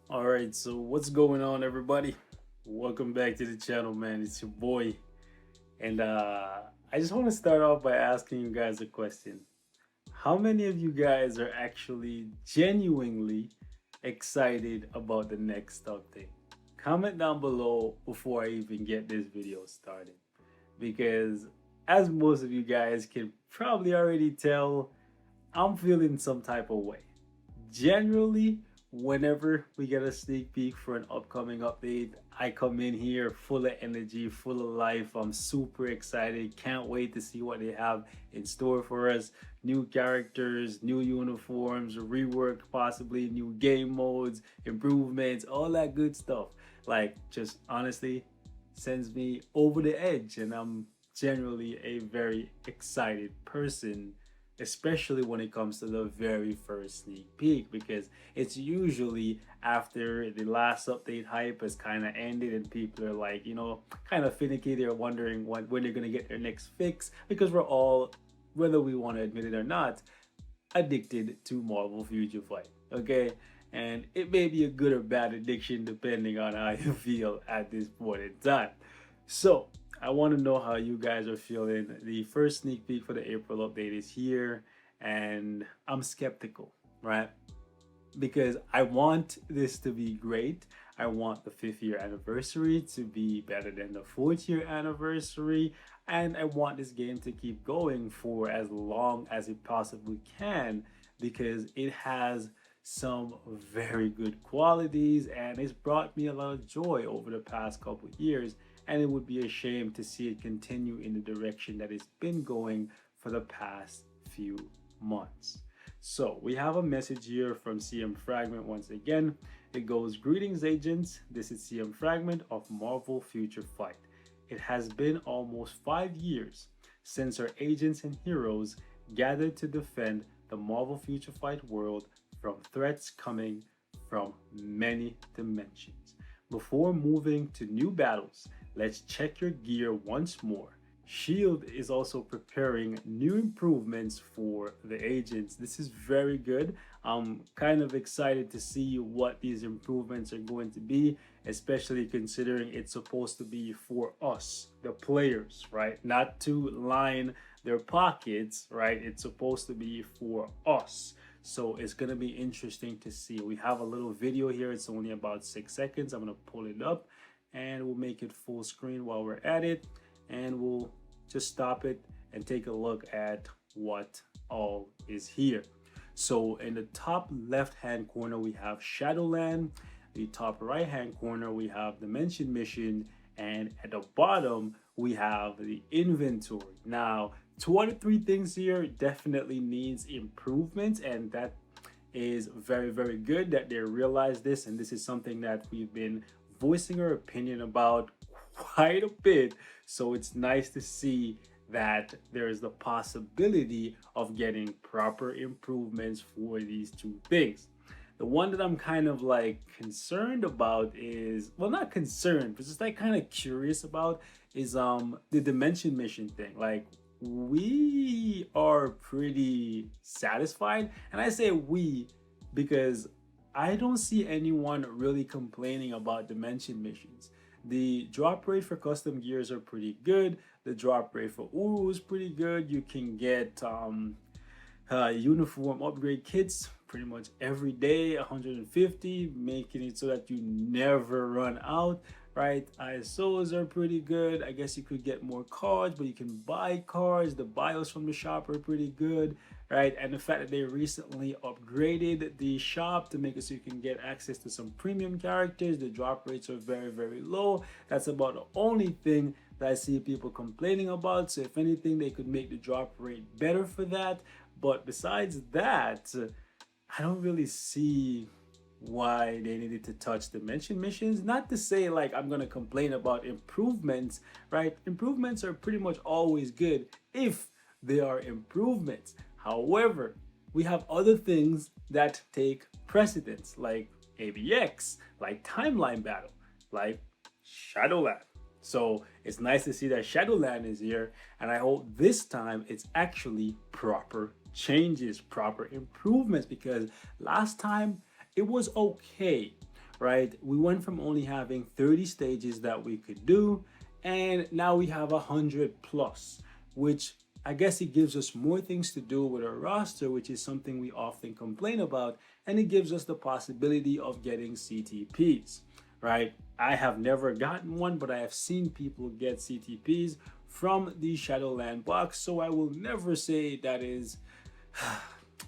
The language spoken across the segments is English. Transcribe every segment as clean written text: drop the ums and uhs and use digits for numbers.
All right, so what's going on, everybody? Welcome back to the channel, man. It's your boy, and I just want to start off by asking you guys a question. How many of you guys are actually genuinely excited about the next update? Comment down below before I even get this video started, because as most of you guys can probably already tell, I'm feeling some type of way. Generally, whenever we get a sneak peek for an upcoming update, I come in here full of energy, full of life. I'm super excited. Can't wait to see what they have in store for us. New characters, new uniforms, rework, possibly new game modes, improvements, all that good stuff. Like, just honestly sends me over the edge, and I'm generally a very excited person, especially when it comes to the very first sneak peek, because it's usually after the last update hype has kind of ended and people are like, kind of finicky. They're wondering when they're going to get their next fix, because we're all, whether we want to admit it or not, addicted to Marvel Future Fight. Okay, and it may be a good or bad addiction depending on how you feel at this point in time. So I want to know how you guys are feeling. The first sneak peek for the April update is here, and I'm skeptical, right? Because I want this to be great. I want the fifth year anniversary to be better than the fourth year anniversary. And I want this game to keep going for as long as it possibly can, because it has some very good qualities and it's brought me a lot of joy over the past couple of years. And it would be a shame to see it continue in the direction that it's been going for the past few months. So we have a message here from CM Fragment once again. It goes, "Greetings, agents. This is CM Fragment of Marvel Future Fight. It has been almost 5 years since our agents and heroes gathered to defend the Marvel Future Fight world from threats coming from many dimensions. Before moving to new battles, let's check your gear once more. Shield is also preparing new improvements for the agents. This is very good. I'm kind of excited to see what these improvements are going to be, especially considering it's supposed to be for us, the players, right? Not to line their pockets, right? It's supposed to be for us. So it's going to be interesting to see. We have a little video here. It's only about 6 seconds. I'm going to pull it up and we'll make it full screen while we're at it, and we'll just stop it and take a look at what all is here. So in the top left hand corner we have Shadowland, the top right hand corner we have Dimension Mission, and at the bottom we have the inventory. Now, two out of three things here definitely needs improvement, and that is very, very good that they realize this, and this is something that we've been voicing our opinion about quite a bit. So it's nice to see that there is the possibility of getting proper improvements for these two things. The one that I'm kind of like concerned about is, well, not concerned, but just like kind of curious about is the Dimension Mission thing. Like, we are pretty satisfied, and I say we because I don't see anyone really complaining about Dimension Missions. The drop rate for custom gears are pretty good. The drop rate for Uru is pretty good. You can get uniform upgrade kits pretty much every day, 150, making it so that you never run out, right? ISOs are pretty good. I guess you could get more cards, but you can buy cards. The bios from the shop are pretty good, right? And the fact that they recently upgraded the shop to make it so you can get access to some premium characters, the drop rates are very, very low. That's about the only thing that I see people complaining about. So if anything, they could make the drop rate better for that. But besides that, I don't really see why they needed to touch Dimension Missions. Not to say like I'm gonna complain about improvements, right? Improvements are pretty much always good if they are improvements. However, we have other things that take precedence, like ABX, like Timeline Battle, like Shadowland. So it's nice to see that Shadowland is here, and I hope this time it's actually proper changes, proper improvements, because last time it was okay, right? We went from only having 30 stages that we could do, and now we have 100 plus, which I guess it gives us more things to do with our roster, which is something we often complain about, and it gives us the possibility of getting CTPs, right? I have never gotten one, but I have seen people get CTPs from the Shadowland box, so I will never say that is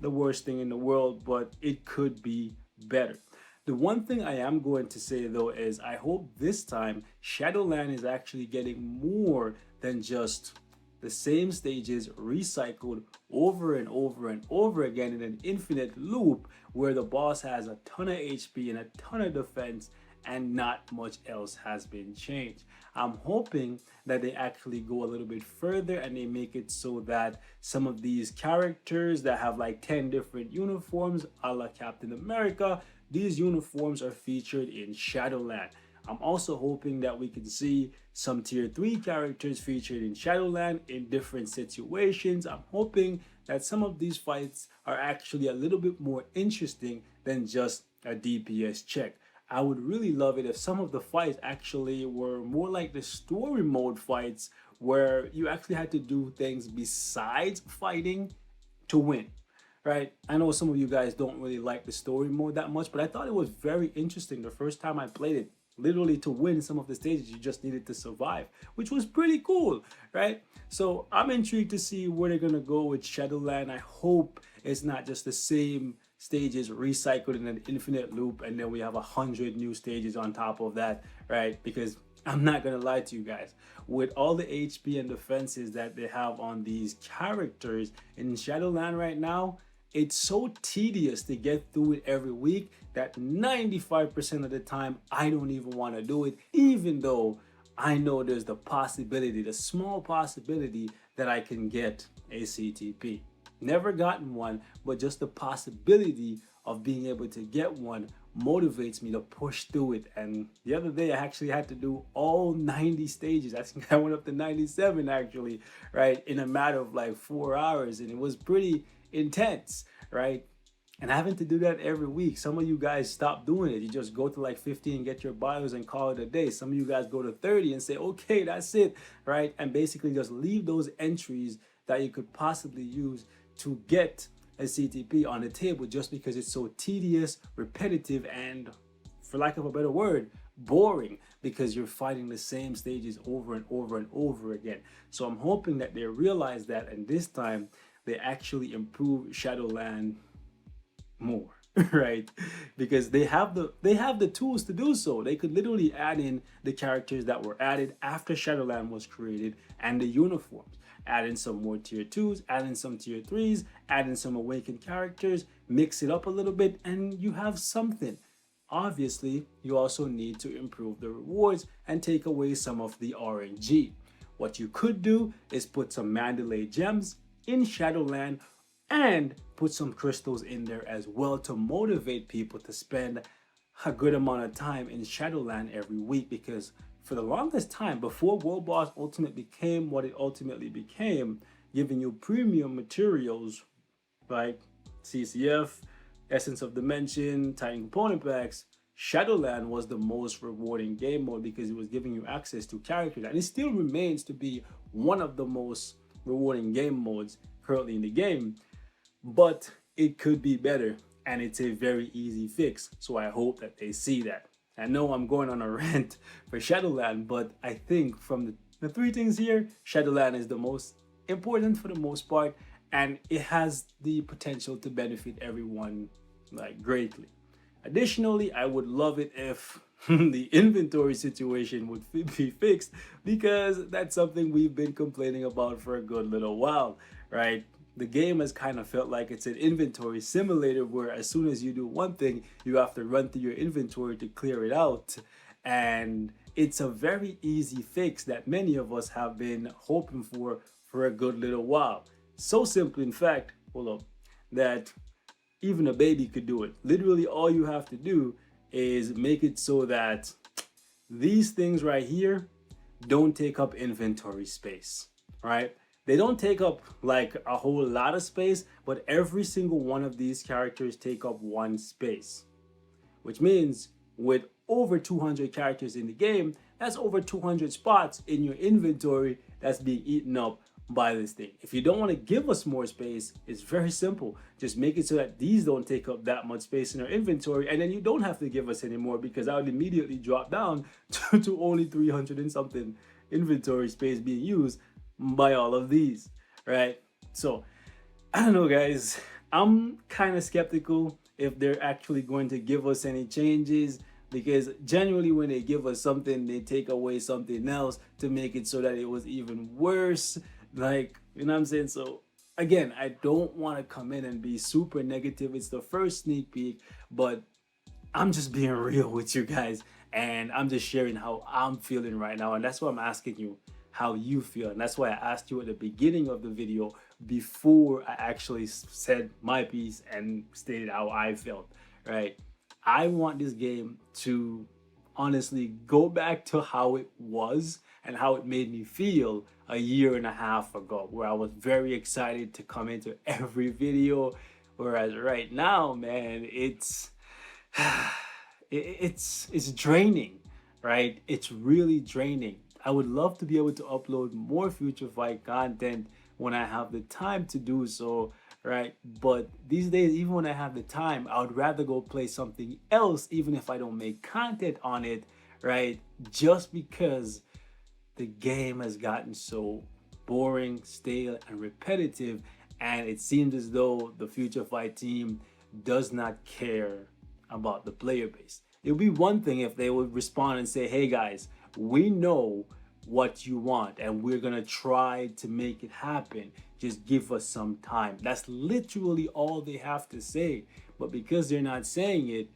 the worst thing in the world, but it could be better. The one thing I am going to say though is I hope this time Shadowland is actually getting more than just the same stages recycled over and over and over again in an infinite loop where the boss has a ton of HP and a ton of defense and not much else has been changed. I'm hoping that they actually go a little bit further and they make it so that some of these characters that have like 10 different uniforms, a la Captain America, these uniforms are featured in Shadowland. I'm also hoping that we can see some tier 3 characters featured in Shadowland in different situations. I'm hoping that some of these fights are actually a little bit more interesting than just a DPS check. I would really love it if some of the fights actually were more like the story mode fights where you actually had to do things besides fighting to win, right? I know some of you guys don't really like the story mode that much, but I thought it was very interesting the first time I played it. Literally, to win some of the stages, you just needed to survive, which was pretty cool, right? So I'm intrigued to see where they're gonna go with Shadowland. I hope it's not just the same stages recycled in an infinite loop and then we have 100 new stages on top of that, right? Because I'm not gonna lie to you guys, with all the HP and defenses that they have on these characters in Shadowland right now, it's so tedious to get through it every week that 95% of the time I don't even want to do it, even though I know there's the possibility, the small possibility that I can get a CTP. Never gotten one, but just the possibility of being able to get one motivates me to push through it. And the other day I actually had to do all 90 stages. I think I went up to 97 actually, right, in a matter of like 4 hours, and it was pretty intense, right? And having to do that every week. Some of you guys stop doing it. You just go to like 50 and get your bios and call it a day. Some of you guys go to 30 and say, okay, that's it, right? And basically just leave those entries that you could possibly use to get a CTP on the table just because it's so tedious, repetitive, and, for lack of a better word, boring, because you're fighting the same stages over and over and over again. So I'm hoping that they realize that, and this time they actually improve Shadowland more, right? Because they have the tools to do so. They could literally add in the characters that were added after Shadowland was created and the uniforms. Add in some more tier 2s, add in some tier 3s, add in some awakened characters, mix it up a little bit, and you have something. Obviously, you also need to improve the rewards and take away some of the RNG. What you could do is put some Mandalay gems in Shadowland and put some crystals in there as well to motivate people to spend a good amount of time in Shadowland every week, because for the longest time, before World Boss Ultimate became what it ultimately became, giving you premium materials like CCF, Essence of Dimension, Titan Component Packs, Shadowland was the most rewarding game mode because it was giving you access to characters, and it still remains to be one of the most rewarding game modes currently in the game, but it could be better, and it's a very easy fix. So I hope that they see that. I know I'm going on a rant for Shadowland, but I think from the three things here, Shadowland is the most important for the most part, and it has the potential to benefit everyone like greatly. Additionally, I would love it if the inventory situation would be fixed, because that's something we've been complaining about for a good little while, right? The game has kind of felt like it's an inventory simulator where as soon as you do one thing, you have to run through your inventory to clear it out. And it's a very easy fix that many of us have been hoping for a good little while. So simple, in fact, hold up, that even a baby could do it. Literally, all you have to do is make it so that these things right here don't take up inventory space, right? They don't take up like a whole lot of space, but every single one of these characters take up one space, which means with over 200 characters in the game, that's over 200 spots in your inventory that's being eaten up by this thing. If you don't want to give us more space, it's very simple. Just make it so that these don't take up that much space in our inventory, and then you don't have to give us anymore, because I would immediately drop down to only 300 and something inventory space being used by all of these, right? So I don't know, guys. I'm kind of skeptical if they're actually going to give us any changes, because generally when they give us something, they take away something else to make it so that it was even worse. Like, you know what I'm saying? So again, I don't want to come in and be super negative. It's the first sneak peek, but I'm just being real with you guys, and I'm just sharing how I'm feeling right now. And that's why I'm asking you how you feel. And that's why I asked you at the beginning of the video before I actually said my piece and stated how I felt, right? I want this game to honestly go back to how it was and how it made me feel a year and a half ago, where I was very excited to come into every video. Whereas right now, man, it's draining, right? It's really draining. I would love to be able to upload more Future Fight content when I have the time to do so, right? But these days, even when I have the time, I would rather go play something else, even if I don't make content on it, right? Just because the game has gotten so boring, stale, and repetitive, and it seems as though the Future Fight team does not care about the player base. It would be one thing if they would respond and say, hey guys, we know what you want and we're gonna try to make it happen. Just give us some time. That's literally all they have to say. But because they're not saying it,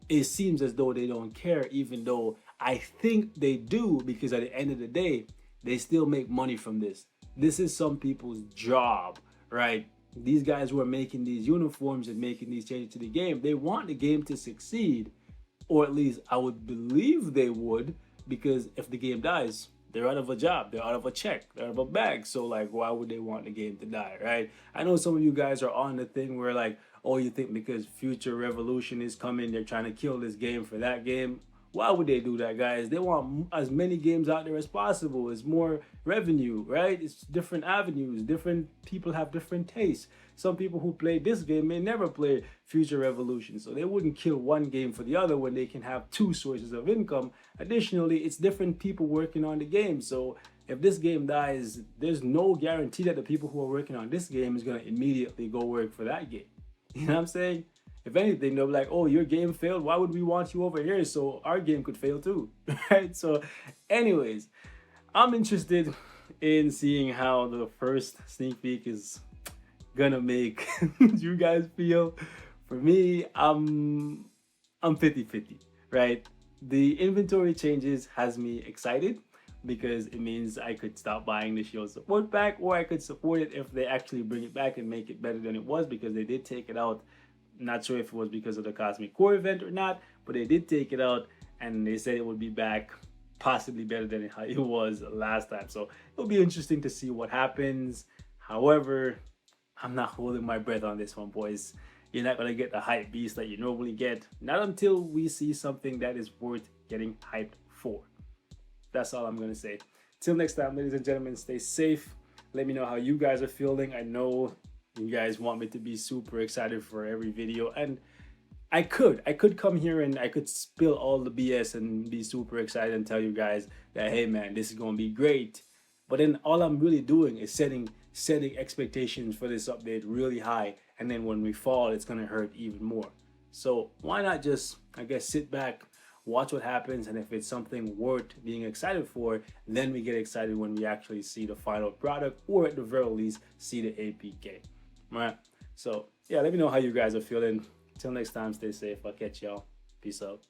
it seems as though they don't care, even though I think they do, because at the end of the day, they still make money from this. This is some people's job, right? These guys who are making these uniforms and making these changes to the game, they want the game to succeed, or at least I would believe they would, because if the game dies, they're out of a job, they're out of a check, they're out of a bag. So like, why would they want the game to die, right? I know some of you guys are on the thing where like, oh, you think because Future Revolution is coming, they're trying to kill this game for that game. Why would they do that, guys? They want as many games out there as possible. It's more revenue, right? It's different avenues. Different people have different tastes. Some people who play this game may never play Future Revolution, so they wouldn't kill one game for the other when they can have two sources of income. Additionally, it's different people working on the game. So if this game dies, there's no guarantee that the people who are working on this game is going to immediately go work for that game. You know what I'm saying? If anything, they'll be like, oh, your game failed. Why would we want you over here? So our game could fail too, right? So anyways, I'm interested in seeing how the first sneak peek is gonna make you guys feel. For me, I'm 50-50, right? The inventory changes has me excited, because it means I could stop buying the S.h.i.e.l.D. support pack, or I could support it if they actually bring it back and make it better than it was, because they did take it out. Not sure if it was because of the Cosmic Core event or not, but they did take it out, and they said it would be back possibly better than how it was last time. So it'll be interesting to see what happens. However, I'm not holding my breath on this one, boys. You're not going to get the hype beast that you normally get, not until we see something that is worth getting hyped for. That's all I'm going to say. Till next time, ladies and gentlemen, stay safe. Let me know how you guys are feeling. I know you guys want me to be super excited for every video, and I could come here and I could spill all the BS and be super excited and tell you guys that, hey man, this is going to be great. But then all I'm really doing is setting expectations for this update really high, and then when we fall, it's going to hurt even more. So why not just, I guess, sit back, watch what happens, and if it's something worth being excited for, then we get excited when we actually see the final product, or at the very least see the APK. All right, so yeah, let me know how you guys are feeling. Till next time, stay safe. I'll catch y'all. Peace out.